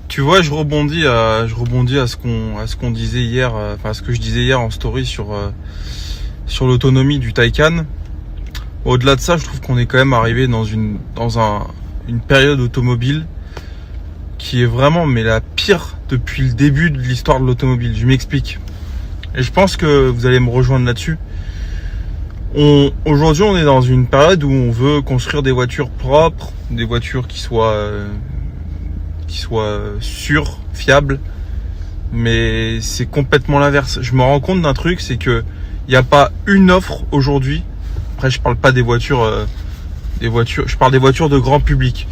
Tu vois, je rebondis à ce qu'on disait hier, à ce que je disais hier en story sur l'autonomie du Taycan. Au-delà de ça, je trouve qu'on est quand même arrivé dans une période automobile qui est vraiment la pire depuis le début de l'histoire de l'automobile. Je m'explique. Et je pense que vous allez me rejoindre là-dessus. Aujourd'hui, on est dans une période où on veut construire des voitures propres, des voitures qui soient sûres, fiables. Mais c'est complètement l'inverse. Je me rends compte d'un truc, c'est que il n'y a pas une offre aujourd'hui. Après, je parle pas des voitures, je parle des voitures de grand public.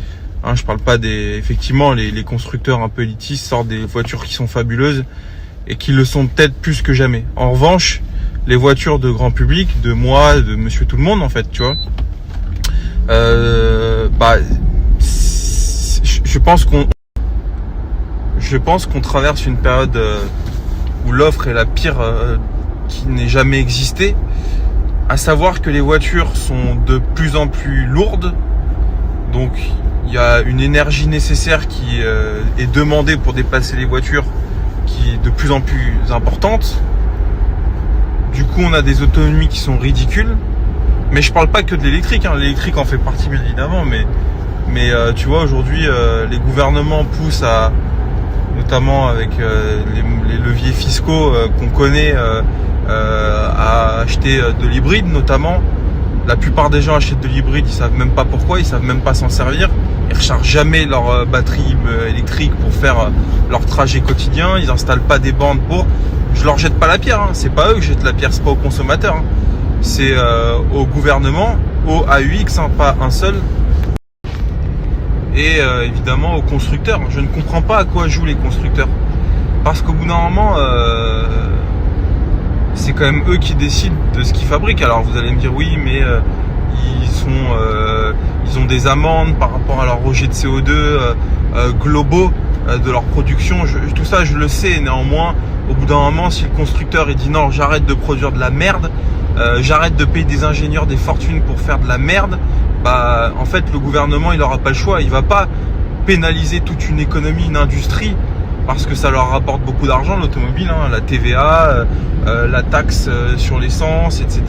Je parle pas effectivement, les constructeurs un peu élitistes sortent des voitures qui sont fabuleuses et qui le sont peut-être plus que jamais. En revanche, les voitures de grand public, de moi, de monsieur tout le monde, en fait, tu vois, je pense qu'on traverse une période où l'offre est la pire qui n'ait jamais existé. À savoir que les voitures sont de plus en plus lourdes, donc il y a une énergie nécessaire qui est demandée pour déplacer les voitures, qui est de plus en plus importante. Du coup, on a des autonomies qui sont ridicules. Mais je parle pas que de l'électrique, l'électrique en fait partie bien évidemment, mais tu vois, aujourd'hui les gouvernements poussent notamment avec les leviers fiscaux qu'on connaît, à acheter de l'hybride notamment. La plupart des gens achètent de l'hybride, ils savent même pas pourquoi, ils savent même pas s'en servir. Ils rechargent jamais leur batterie électrique pour faire leur trajet quotidien. Ils installent pas des bornes pour. Je leur jette pas la pierre, c'est pas eux que je jette la pierre, c'est pas aux consommateurs. C'est au gouvernement, au AUX, pas un seul. Et évidemment aux constructeurs. Je ne comprends pas à quoi jouent les constructeurs. Parce qu'au bout d'un moment, c'est quand même eux qui décident de ce qu'ils fabriquent. Alors vous allez me dire oui, mais ils ont des amendes par rapport à leur rejet de CO2 globaux de leur production. Tout ça, je le sais. Néanmoins, au bout d'un moment, si le constructeur il dit non, j'arrête de produire de la merde, j'arrête de payer des ingénieurs des fortunes pour faire de la merde, en fait, le gouvernement, il n'aura pas le choix. Il va pas pénaliser toute une économie, une industrie, parce que ça leur rapporte beaucoup d'argent, l'automobile, la TVA, la taxe sur l'essence, etc.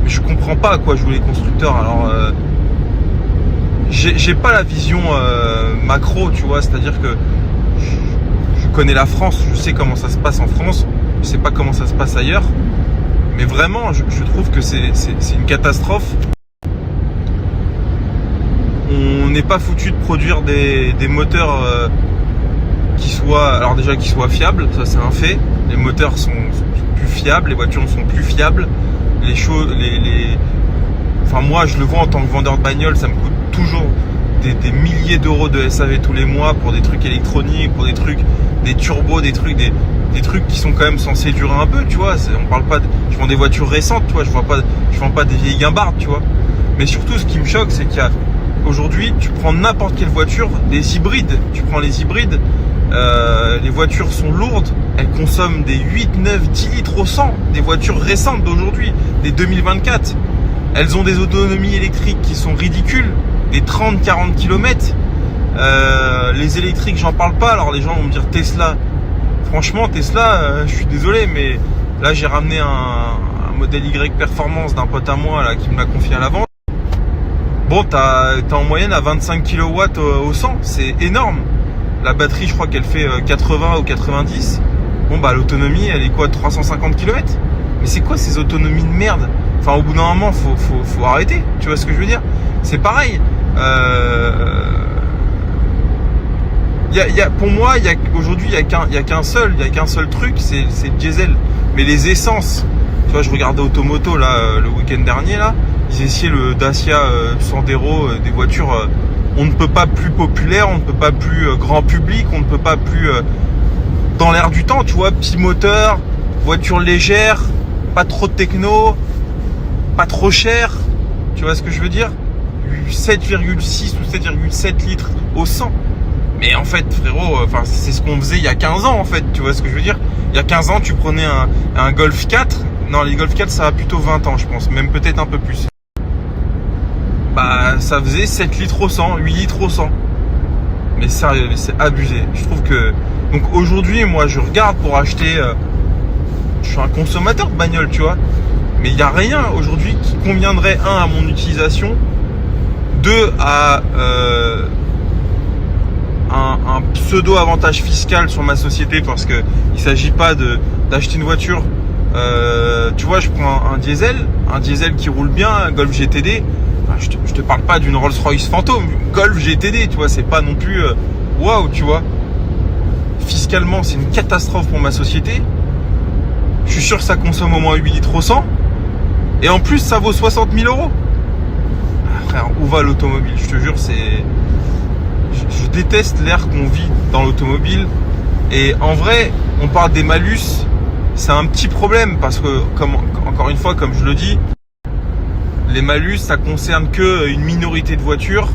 Mais je comprends pas à quoi jouent les constructeurs. Alors, j'ai pas la vision macro, tu vois, c'est-à-dire que je connais la France, je sais comment ça se passe en France, je sais pas comment ça se passe ailleurs, mais vraiment, je trouve que c'est une catastrophe. On n'est pas foutu de produire des moteurs qui soient fiables, ça c'est un fait. Les moteurs sont plus fiables, les voitures sont plus fiables. Enfin moi je le vois en tant que vendeur de bagnole, ça me coûte toujours des milliers d'euros de SAV tous les mois pour des trucs électroniques, pour des turbos, des trucs qui sont quand même censés durer un peu, tu vois. On parle pas je vends des voitures récentes, tu vois, je vends pas des vieilles guimbardes, tu vois. Mais surtout ce qui me choque, c'est qu'il y a aujourd'hui, tu prends n'importe quelle voiture, des hybrides, tu prends les hybrides, les voitures sont lourdes, elles consomment des 8, 9, 10 litres au 100, des voitures récentes d'aujourd'hui, des 2024. Elles ont des autonomies électriques qui sont ridicules, des 30-40 km. Les électriques, j'en parle pas, alors les gens vont me dire Tesla. Franchement, Tesla, je suis désolé, mais là j'ai ramené un modèle Y Performance d'un pote à moi là, qui me l'a confié à la vente. Bon, t'as en moyenne à 25 kW au 100, c'est énorme. La batterie, je crois qu'elle fait 80 ou 90. Bon, l'autonomie, elle est quoi, 350 km? Mais c'est quoi ces autonomies de merde? Enfin, au bout d'un moment, faut arrêter. Tu vois ce que je veux dire? C'est pareil. Pour moi, aujourd'hui, il y a qu'un seul truc, c'est le diesel. Mais les essences, tu vois, je regardais Automoto là le week-end dernier là. Ils essayaient le Dacia Sandero, des voitures, on ne peut pas plus populaire, on ne peut pas plus grand public, on ne peut pas plus dans l'air du temps, tu vois, petit moteur, voiture légère, pas trop de techno, pas trop cher, tu vois ce que je veux dire, 7,6 ou 7,7 litres au 100. Mais en fait, frérot, c'est ce qu'on faisait il y a 15 ans en fait, tu vois ce que je veux dire. Il y a 15 ans, tu prenais un Golf 4, non, les Golf 4 ça a plutôt 20 ans je pense, même peut-être un peu plus. Ça faisait 7 litres au 100, 8 litres au 100. Mais sérieux, mais c'est abusé. Je trouve que... Donc aujourd'hui, moi, je regarde pour acheter... je suis un consommateur de bagnole, tu vois. Mais il n'y a rien aujourd'hui qui conviendrait, un, à mon utilisation, deux, à un pseudo-avantage fiscal sur ma société, parce que il s'agit pas d'acheter une voiture. Tu vois, je prends un diesel qui roule bien, un Golf GTD. Enfin, je te parle pas d'une Rolls-Royce Phantom, Golf GTD, tu vois, c'est pas non plus waouh, tu vois. Fiscalement, c'est une catastrophe pour ma société. Je suis sûr que ça consomme au moins 8 litres au 100. Et en plus, ça vaut 60 000 euros. Ah, frère, où va l'automobile? Je te jure, c'est... Je déteste l'ère qu'on vit dans l'automobile. Et en vrai, on parle des malus. C'est un petit problème parce que, encore une fois, comme je le dis, les malus, ça concerne que une minorité de voitures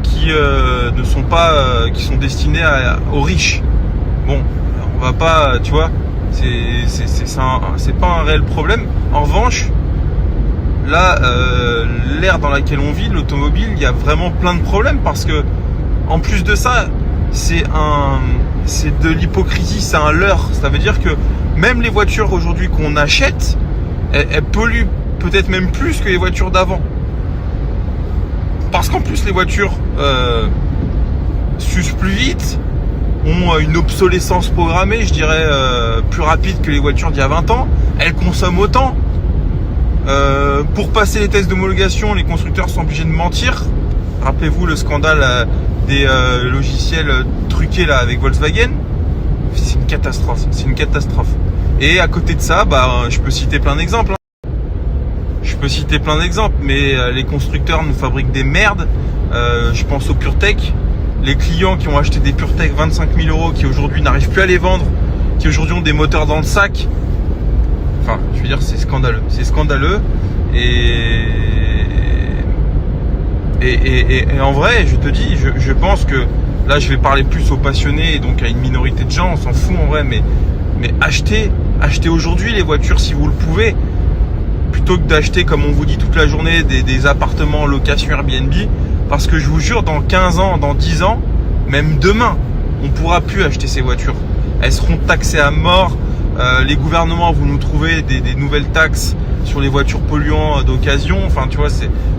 qui ne sont pas, qui sont destinées aux riches. Bon, on va pas, tu vois, c'est pas un réel problème. En revanche, là, l'ère dans laquelle on vit, l'automobile, il y a vraiment plein de problèmes parce que, en plus de ça, c'est de l'hypocrisie, c'est un leurre. Ça veut dire que même les voitures aujourd'hui qu'on achète, elles polluent peut-être même plus que les voitures d'avant. Parce qu'en plus, les voitures s'usent plus vite, ont une obsolescence programmée, je dirais, plus rapide que les voitures d'il y a 20 ans. Elles consomment autant. Pour passer les tests d'homologation, les constructeurs sont obligés de mentir. Rappelez-vous le scandale des logiciels truqués là avec Volkswagen. C'est une catastrophe. C'est une catastrophe. Et à côté de ça, je peux citer plein d'exemples. Mais les constructeurs nous fabriquent des merdes. Je pense au PureTech. Les clients qui ont acheté des PureTech 25 000 euros, qui aujourd'hui n'arrivent plus à les vendre, qui aujourd'hui ont des moteurs dans le sac. Enfin, je veux dire, c'est scandaleux. C'est scandaleux. Et en vrai, je te dis, je pense que là, je vais parler plus aux passionnés et donc à une minorité de gens. On s'en fout en vrai, mais achetez aujourd'hui les voitures si vous le pouvez, plutôt que d'acheter, comme on vous dit toute la journée, des appartements en location Airbnb. Parce que je vous jure, dans 15 ans, dans 10 ans, même demain, on ne pourra plus acheter ces voitures. Elles seront taxées à mort. Les gouvernements vont nous trouver des nouvelles taxes sur les voitures polluantes d'occasion. Enfin, tu vois,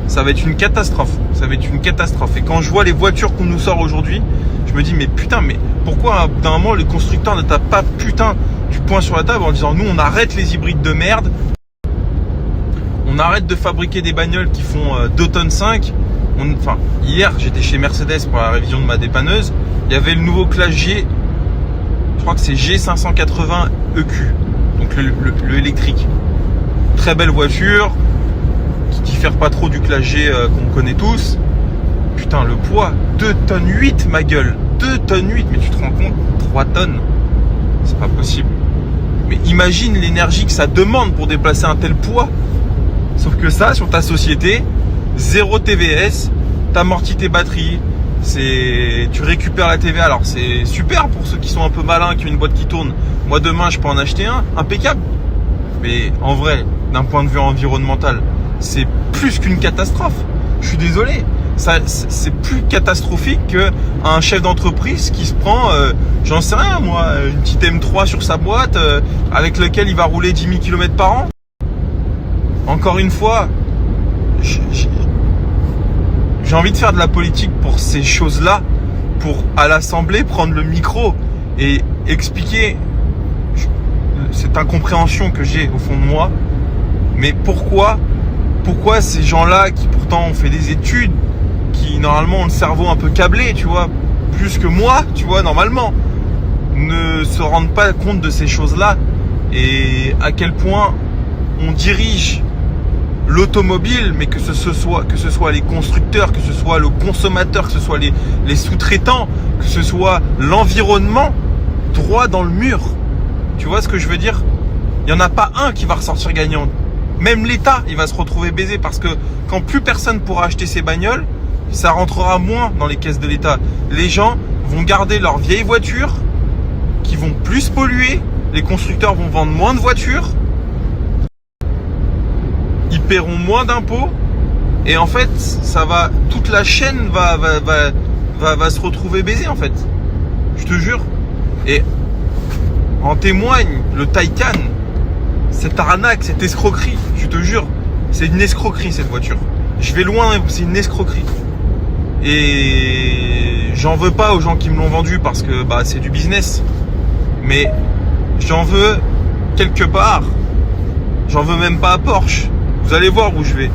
ça va être une catastrophe. Ça va être une catastrophe. Et quand je vois les voitures qu'on nous sort aujourd'hui, je me dis, mais putain, mais pourquoi d'un moment les constructeurs ne tapent pas putain du poing sur la table en disant, nous, on arrête les hybrides de merde. On arrête de fabriquer des bagnoles qui font 2 tonnes 5. Enfin, hier, j'étais chez Mercedes pour la révision de ma dépanneuse. Il y avait le nouveau Classe G. Je crois que c'est G580 EQ. Donc le électrique. Très belle voiture. Qui diffère pas trop du Classe G qu'on connaît tous. Putain, le poids. 2 tonnes 8, ma gueule. 2 tonnes 8. Mais tu te rends compte? 3 tonnes. C'est pas possible. Mais imagine l'énergie que ça demande pour déplacer un tel poids. Sauf que ça, sur ta société, 0 TVS, t'amortis tes batteries, tu récupères la TVA. Alors c'est super pour ceux qui sont un peu malins, qui ont une boîte qui tourne. Moi demain je peux en acheter un, impeccable. Mais en vrai, d'un point de vue environnemental, c'est plus qu'une catastrophe. Je suis désolé. C'est plus catastrophique qu'un chef d'entreprise qui se prend, j'en sais rien moi, une petite M3 sur sa boîte, avec laquelle il va rouler 10 000 km par an. Encore une fois, j'ai envie de faire de la politique pour ces choses-là, pour à l'Assemblée prendre le micro et expliquer cette incompréhension que j'ai au fond de moi. Mais pourquoi ces gens-là qui pourtant ont fait des études, qui normalement ont le cerveau un peu câblé, tu vois, plus que moi, tu vois, normalement, ne se rendent pas compte de ces choses-là et à quel point on dirige l'automobile, mais que ce soit les constructeurs, que ce soit le consommateur, que ce soit les sous-traitants, que ce soit l'environnement, droit dans le mur. Tu vois ce que je veux dire? Il n'y en a pas un qui va ressortir gagnant. Même l'État, il va se retrouver baisé parce que quand plus personne pourra acheter ses bagnoles, ça rentrera moins dans les caisses de l'État. Les gens vont garder leurs vieilles voitures qui vont plus polluer. Les constructeurs vont vendre moins de voitures. Ils paieront moins d'impôts et en fait, toute la chaîne va se retrouver baisé en fait. Je te jure. Et en témoigne le Taycan, cette arnaque, cette escroquerie, je te jure, c'est une escroquerie cette voiture. Je vais loin, c'est une escroquerie. Et j'en veux pas aux gens qui me l'ont vendu parce que bah c'est du business. Mais j'en veux quelque part. J'en veux même pas à Porsche. Vous allez voir où je vais.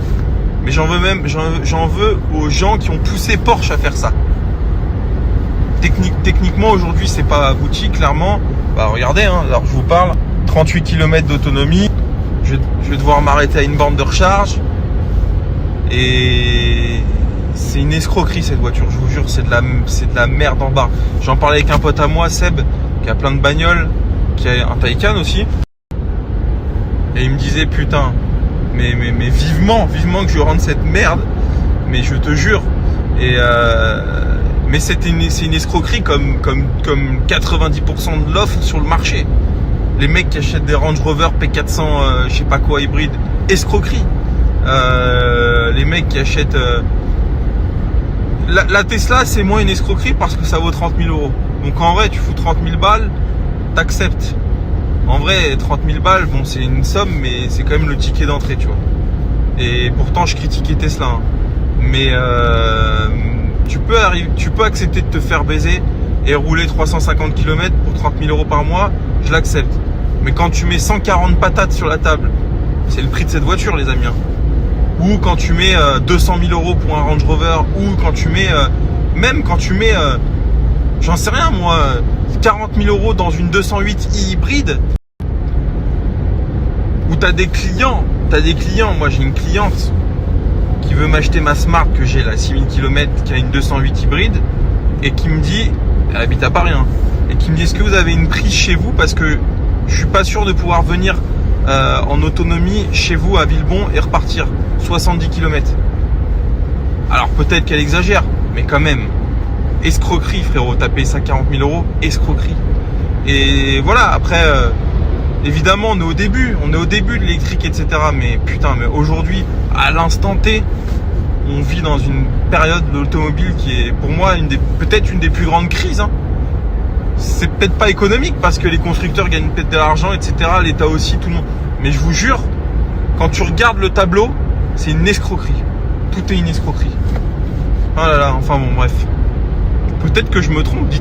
Mais j'en veux aux gens qui ont poussé Porsche à faire ça. Techniquement aujourd'hui c'est pas abouti clairement. Bah regardez, hein, alors je vous parle, 38 km d'autonomie. Je vais devoir m'arrêter à une borne de recharge. Et c'est une escroquerie cette voiture, je vous jure, c'est de la merde en barre. J'en parlais avec un pote à moi, Seb, qui a plein de bagnoles, qui a un Taycan aussi. Et il me disait putain, mais vivement que je rentre cette merde. Mais je te jure. Et mais c'est une escroquerie comme 90% de l'offre sur le marché. Les mecs qui achètent des Range Rover P400 je sais pas quoi hybride, escroquerie. Les mecs qui achètent la Tesla, c'est moins une escroquerie parce que ça vaut 30 000 euros. Donc en vrai tu fous 30 000 balles, t'acceptes. En vrai 30 000 balles, bon c'est une somme, mais c'est quand même le ticket d'entrée, tu vois. Et pourtant je critiquais Tesla, hein. Mais tu peux accepter de te faire baiser et rouler 350 km pour 30 000 euros par mois, je l'accepte. Mais quand tu mets 140 patates sur la table, c'est le prix de cette voiture, les amis, hein. Ou quand tu mets 200 000 euros pour un Range Rover, ou quand tu mets même quand tu mets j'en sais rien moi, 40 000 euros dans une 208i hybride, où t'as des clients, moi j'ai une cliente qui veut m'acheter ma Smart que j'ai là, 6000 km, qui a une 208 hybride, et qui me dit, elle habite à Paris, hein, et qui me dit, est-ce que vous avez une prise chez vous, parce que je suis pas sûr de pouvoir venir en autonomie chez vous à Villebon et repartir 70 km. Alors peut-être qu'elle exagère, mais quand même, escroquerie frérot, t'as payé ça 40 000 euros, escroquerie. Et voilà, après évidemment on est au début de l'électrique, etc. Mais putain, mais aujourd'hui, à l'instant T, on vit dans une période de l'automobile qui est pour moi peut-être une des plus grandes crises, hein. C'est peut-être pas économique parce que les constructeurs gagnent peut-être de l'argent, etc. L'État aussi, tout le monde. Mais je vous jure, quand tu regardes le tableau, c'est une escroquerie. Tout est une escroquerie. Oh là là, enfin bon, bref. Peut-être que je me trompe, dites-moi.